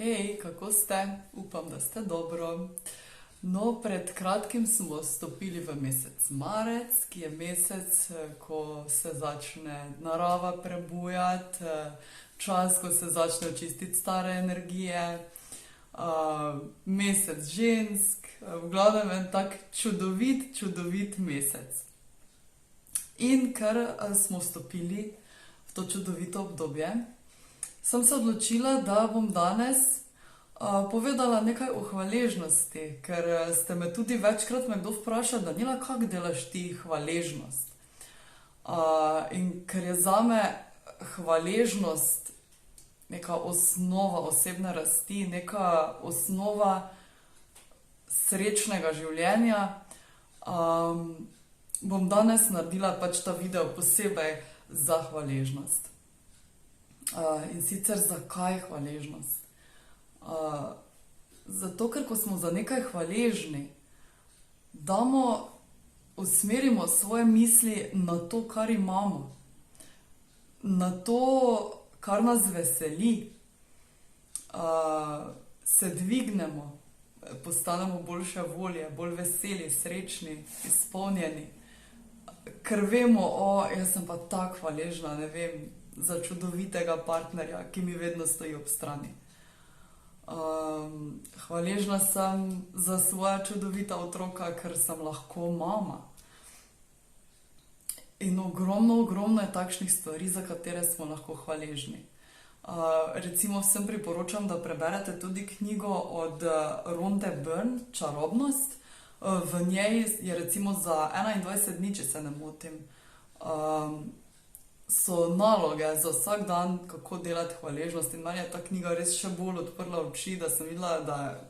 Hej, kako ste? Upam, da ste dobro. No, pred kratkim smo stopili v mesec marec, ki je mesec, ko se začne narava prebujati, čas, ko se začne čistiti stare energije, mesec žensk, v glavnem en tak čudovit mesec. In ker smo vstopili v to čudovito obdobje, sem se odločila, da bom danes povedala nekaj o hvaležnosti, ker ste me tudi večkrat kdo vprašal, Danila, kako delaš ti hvaležnost? In ker je zame hvaležnost neka osnova osebne rasti, neka osnova srečnega življenja, bom danes naredila pač ta video posebej za hvaležnost. In sicer zakaj hvaležnost? Zato, ker ko smo za nekaj hvaležni, usmerimo svoje misli na to, kar imamo, na to, kar nas veseli, se dvignemo, postanemo boljše volje, bolj veseli, srečni, izpolnjeni, ker vemo, jaz sem pa tako hvaležna, ne vem, za čudovitega partnerja, ki mi vedno stoji ob strani. Hvaležna sem za svoja čudovita otroka, ker sem lahko mama. In ogromno je takšnih stvari, za katere smo lahko hvaležni. Recimo vsem priporočam, da preberete tudi knjigo od Rhonde Byrne, Čarobnost. V njej je recimo za 21 dni, če se ne motim, so naloge za vsak dan, kako delati hvaležnost. In meni je ta knjiga res še bolj odprla oči, da sem videla, da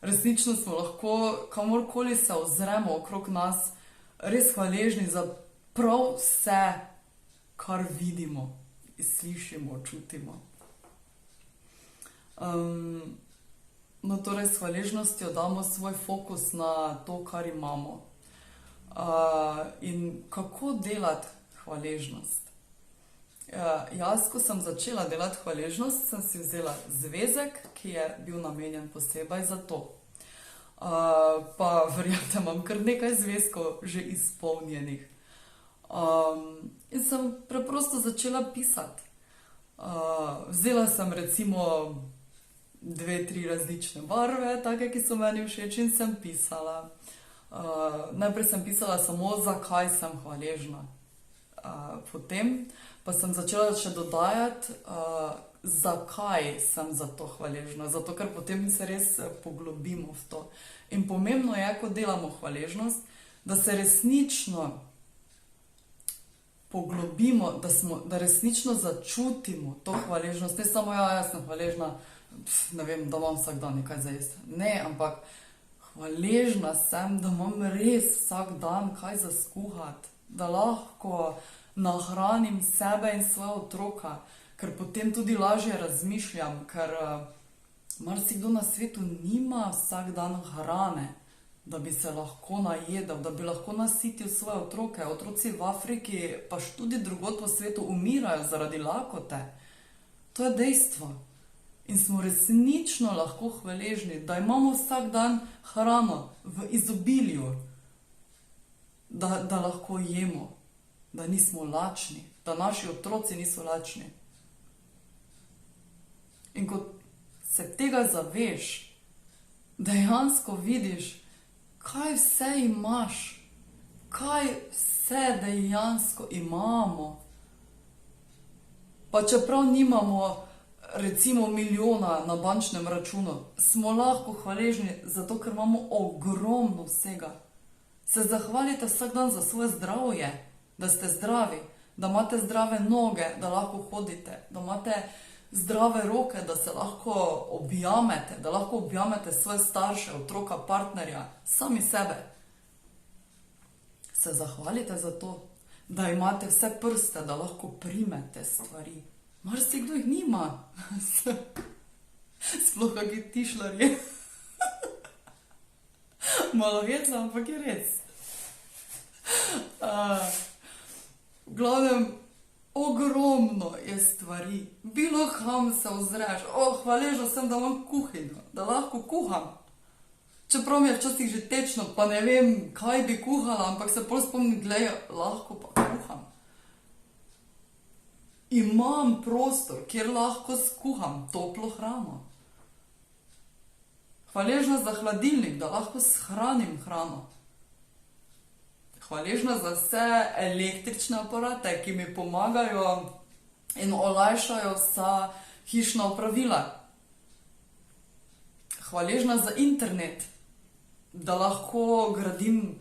resnično smo lahko, kamorkoli se ozremo okrog nas, res hvaležni za prav vse, kar vidimo, slišimo, čutimo. No, torej s hvaležnostjo damo svoj fokus na to, kar imamo. In kako delati hvaležnost? Jaz, ko sem začela delati hvaležnost, sem si vzela zvezek, ki je bil namenjen posebej za to. Pa verjamete, imam kar nekaj zvezkov že izpolnjenih. In sem preprosto začela pisati. Vzela sem recimo 2-3 različne barve, take, ki so meni všeč, in sem pisala. Najprej sem pisala samo, zakaj sem hvaležna. Potem pa sem začela še dodajati, zakaj sem za to hvaležna. Zato, ker potem se res poglobimo v to. In pomembno je, ko delamo hvaležnost, da se resnično poglobimo, da resnično začutimo to hvaležnost. Ne samo, jaz sem hvaležna, ne vem, da imam vsak dan nekaj za jesti. Ne, ampak hvaležna sem, da imam res vsak dan kaj za skuhati, da lahko nahranim sebe in svoje otroka, ker potem tudi lažje razmišljam, ker marsikdo na svetu nima vsak dan hrane, da bi se lahko najedel, da bi lahko nasitil svoje otroke. Otroci v Afriki pa tudi drugod po svetu umirajo zaradi lakote. To je dejstvo. In smo resnično lahko hvaležni, da imamo vsak dan hrano v izobilju, da lahko jemo, da nismo lačni, da naši otroci niso lačni. In ko se tega zaveš, dejansko vidiš, kaj vse imaš, kaj vse dejansko imamo. Pa čeprav nimamo recimo milijona na bančnem računu, smo lahko hvaležni zato, ker imamo ogromno vsega. Se zahvalite vsak dan za svoje zdravje, da ste zdravi, da imate zdrave noge, da lahko hodite, da imate zdrave roke, da se lahko objamete, da lahko objamete svoje starše, otroka, partnerja, sami sebe. Se zahvalite za to, da imate vse prste, da lahko primete stvari. Marsikdo jih nima. Sploh kakšni tišlarji. Malo heca, ampak je res. V glavnem, Ogromno je stvari, bilo kam se ozreš, hvaležna sem, da imam kuhinjo, da lahko kuham. Čeprav mi je včasih že tečno, pa ne vem, kaj bi kuhala, ampak se pol spomnim, glej, lahko pa kuham. Imam prostor, kjer lahko skuham toplo hrano. Hvaležna za hladilnik, da lahko shranim hrano. Hvaležna za vse električne aparate, ki mi pomagajo in olajšajo vsa hišna opravila. Hvaležna za internet, da lahko gradim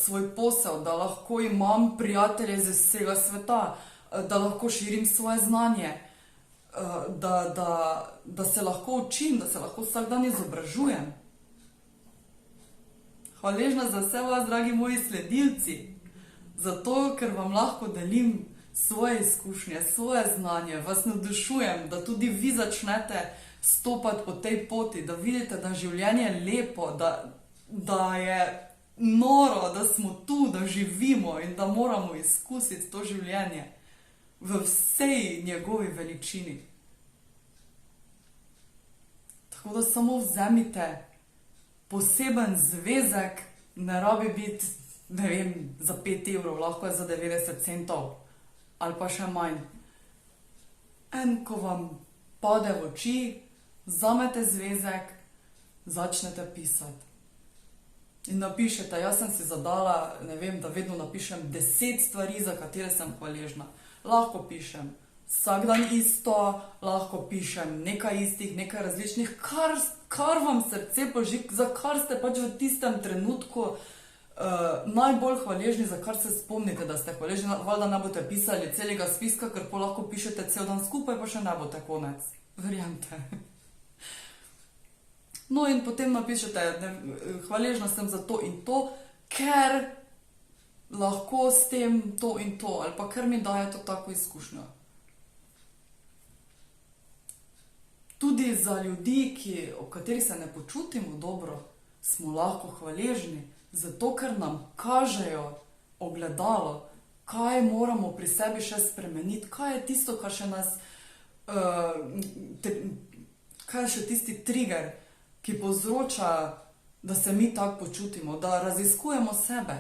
svoj posel, da lahko imam prijatelje iz vsega sveta, da lahko širim svoje znanje, da se lahko učim, da se lahko vsak dan izobražujem. Hvaležna za vse vas, dragi moji sledilci, zato, ker vam lahko delim svoje izkušnje, svoje znanje, vas navdušujem, da tudi vi začnete stopati po tej poti, da vidite, da življenje je lepo, da je noro, da smo tu, da živimo in da moramo izkusiti to življenje v vsej njegovi veličini. Tako da samo vzemite poseben zvezek, ne rabi biti, ne vem, za 5 evrov, lahko je za 90 centov ali pa še manj. Ko vam pade v oči, vzamete zvezek, začnete pisati. In napišete, jaz sem si zadala, ne vem, da vedno napišem 10 stvari, za katere sem hvaležna. Lahko pišem vsak dan isto, lahko pišem nekaj istih, nekaj različnih, kar vam srce poži, za kar ste pač v tistem trenutku najbolj hvaležni, za kar se spomnite, da ste hvaležni. Valjda ne boste pisali celega spiska, ker pa lahko pišete cel dan skupaj, pa še ne boste konec. Verjamete. No in potem napišete, hvaležna sem za to in to, ker lahko s tem to in to, ali pa ker mi daje to tako izkušnjo. Tudi za ljudi, o katerih se ne počutimo dobro, smo lahko hvaležni, zato ker nam kažejo ogledalo, kaj moramo pri sebi še spremeniti, kaj je tisto, kar še nas, kaj je še tisti trigger, ki povzroča, da se mi tako počutimo, da raziskujemo sebe.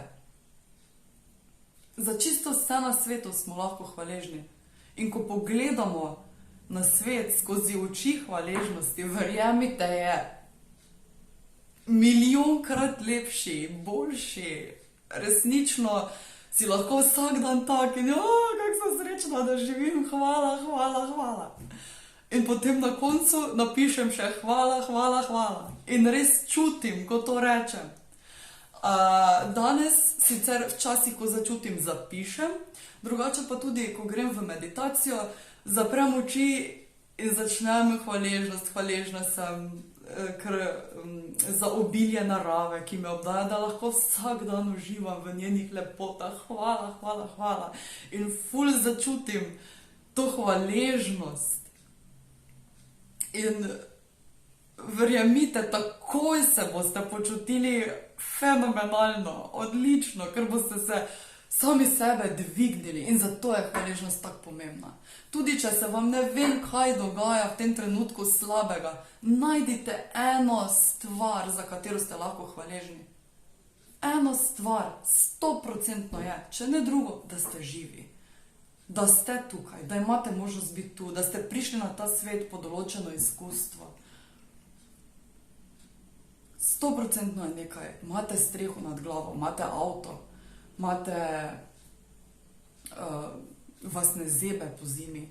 Za čisto vse na svetu smo lahko hvaležni. In ko pogledamo na svet skozi oči hvaležnosti, verjemite, je milijonkrat lepši, boljši. Resnično si lahko vsak dan tak in kako sem srečna, da živim, hvala, hvala, hvala. In potem na koncu napišem še hvala, hvala, hvala. In res čutim, ko to rečem. Danes sicer včasih, ko začutim, zapišem, drugače pa tudi, ko grem v meditacijo, zaprem oči in začnem hvaležnost. Hvaležna sem za obilje narave, ki me obdaja, da lahko vsak dan uživam v njenih lepotah. Hvala, hvala, hvala. In ful začutim to hvaležnost. In verjemite, takoj se boste počutili fenomenalno, odlično, ker boste se sami sebe dvignili in zato je hvaležnost tako pomembna. Tudi če se vam ne vem, kaj dogaja v tem trenutku slabega, najdite eno stvar, za katero ste lahko hvaležni. Eno stvar, 100% je, če ne drugo, da ste živi. Da ste tukaj, da imate možnost biti tu, da ste prišli na ta svet po določeno izkustvo. 100% je nekaj, imate streho nad glavo, imate avto, vas ne zebe po zimi,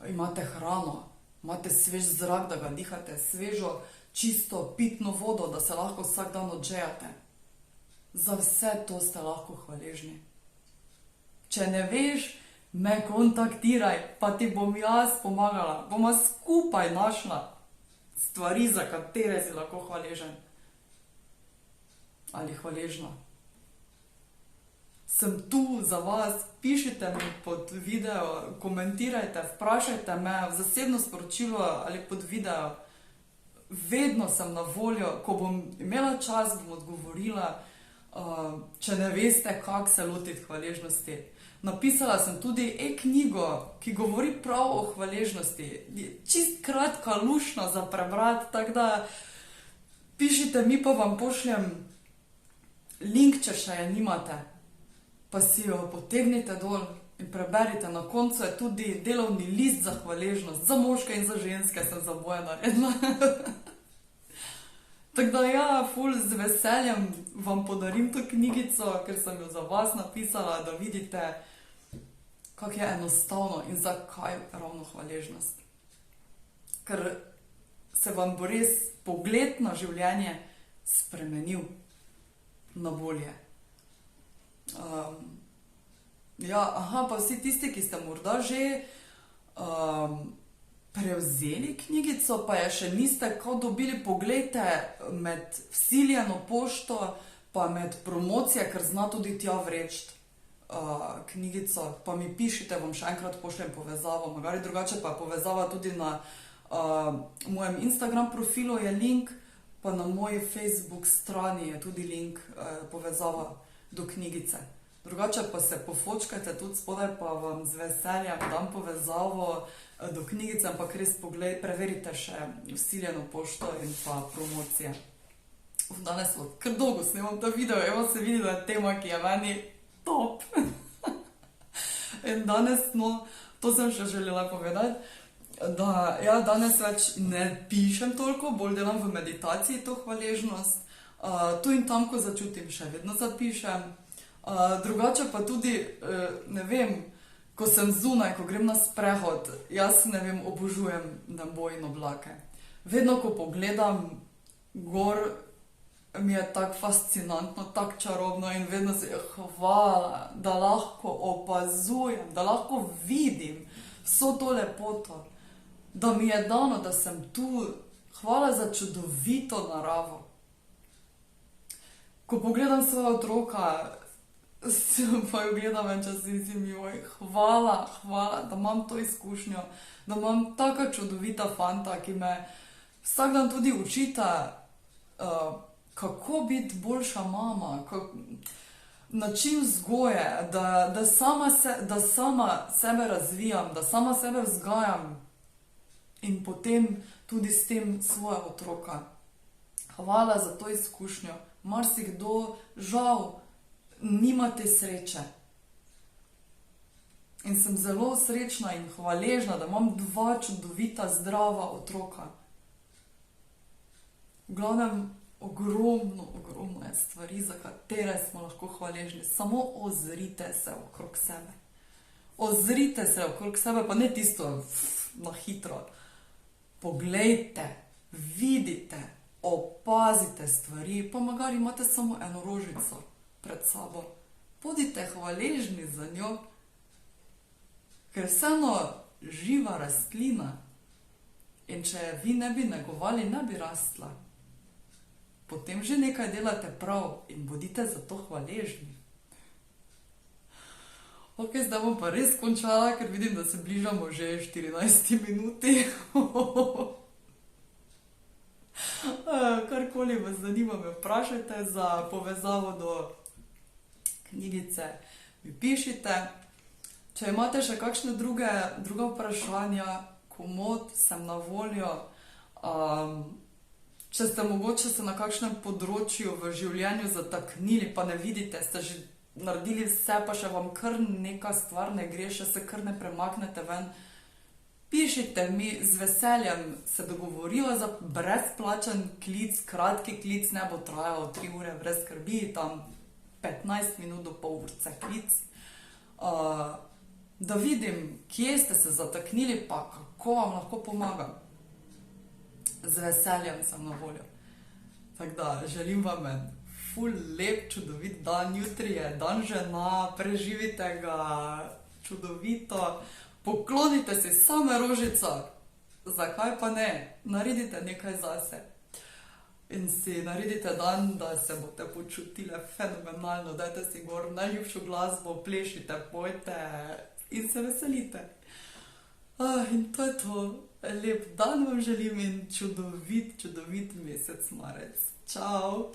imate hrano, imate svež zrak, da ga dihate, svežo, čisto, pitno vodo, da se lahko vsak dan odžejate. Za vse to ste lahko hvaležni. Če ne veš, me kontaktiraj, pa ti bom jaz pomagala. Bomo skupaj našla stvari, za katere si lahko hvaležen. Ali hvaležna. Sem tu za vas, pišite mi pod video, komentirajte, vprašajte me v zasebno sporočilo ali pod video. Vedno sem na voljo, ko bom imela čas, bom odgovorila. Če ne veste, kako se lotiti hvaležnosti. Napisala sem tudi e-knjigo, ki govori prav o hvaležnosti. Čist kratka, lušna za prebrati, tako da pišite mi, pa vam pošljem link, če še je nimate, pa si jo potegnite dol in preberite. Na koncu je tudi delovni list za hvaležnost, za moške in za ženske sem za oboje naredila. Tako da ja, ful z veseljem vam podarim to knjigico, ker sem jo za vas napisala, da vidite, kako je enostavno in zakaj ravno hvaležnost. Ker se vam bo res pogled na življenje spremenil na bolje. Pa vsi tisti, ki ste morda že prevzeli knjigico, pa je še niste kao dobili, poglejte med vsiljeno pošto, pa med promocije, ker zna tudi tja vreči knjigico, pa mi pišite, vam še enkrat pošljem povezavo, magari drugače pa je povezava tudi na mojem Instagram profilu je link, pa na moji Facebook strani je tudi link, povezava do knjigice. Drugače pa se pofočkajte tudi spodaj, pa vam z veseljem dam povezavo do knjigice, ampak res preverite še vsiljeno pošto in pa promocije. Danes kar dolgo snemam ta video, evo se vidi, da je tema, ki je meni top. In danes, to sem še želela povedati, da ja, danes več ne pišem toliko, bolj delam v meditaciji to hvaležnost. Tu in tam, ko začutim, še vedno zapišem. Drugače pa tudi, ne vem, ko sem zunaj, ko grem na sprehod, jaz ne vem, obožujem nebo in oblake. Vedno, ko pogledam gor, mi je tako fascinantno, tako čarobno in vedno se hvala, da lahko opazujem, da lahko vidim vso to lepoto, da mi je dano, da sem tu. Hvala za čudovito naravo. Ko pogledam svoja otroka, pa jo gledam en čas in si mi, hvala, da imam to izkušnjo, da imam taka čudovita fanta, ki me vsak dan tudi učita, kako biti boljša mama, način vzgoje, da sama sebe razvijam, da sama sebe vzgajam in potem tudi s tem svoja otroka. Hvala za to izkušnjo. Marsikdo, žal, nima te sreče. In sem zelo srečna in hvaležna, da imam 2 čudovita, zdrava otroka. V glavnem, ogromno je stvari, za katere smo lahko hvaležni. Samo ozrite se okrog sebe. Ozrite se okrog sebe, pa ne tisto na hitro. Poglejte, vidite, opazite stvari, pa magari imate samo eno rožico pred sabo. Bodite hvaležni za njo, ker vseeno živa rastlina in če vi ne bi negovali, ne bi rastla. Potem že nekaj delate prav in bodite za to hvaležni. Ok, zdaj bom pa res končala, ker vidim, da se bližamo že 14 minuti. Karkoli vas zanima, me vprašajte za povezavo do knjigice, mi pišite. Če imate še kakšne druga vprašanja, komot, sem na voljo. Če ste mogoče se na kakšnem področju v življenju zataknili, pa ne vidite, ste že naredili vse, pa še vam kar neka stvar ne gre, še se kar ne premaknete ven, pišite mi, z veseljem se dogovoriva za brezplačen klic, kratki klic, ne bo trajal 3 ure, brez skrbi, tam 15 minut do pol urce klic, da vidim, kje ste se zataknili, pa kako vam lahko pomagam. Z veseljem sem na voljo. Tako da želim vam en ful lep, čudovit dan. Jutri je dan žena, preživite ga čudovito. Poklonite si same rožico. Zakaj pa ne? Naredite nekaj zase. In si naredite dan, da se boste počutile fenomenalno. Dajte si gor najljubšo glasbo, plešite, pojte in se veselite. In to je to. Lep dan vam želim in čudovit mesec marec. Čau!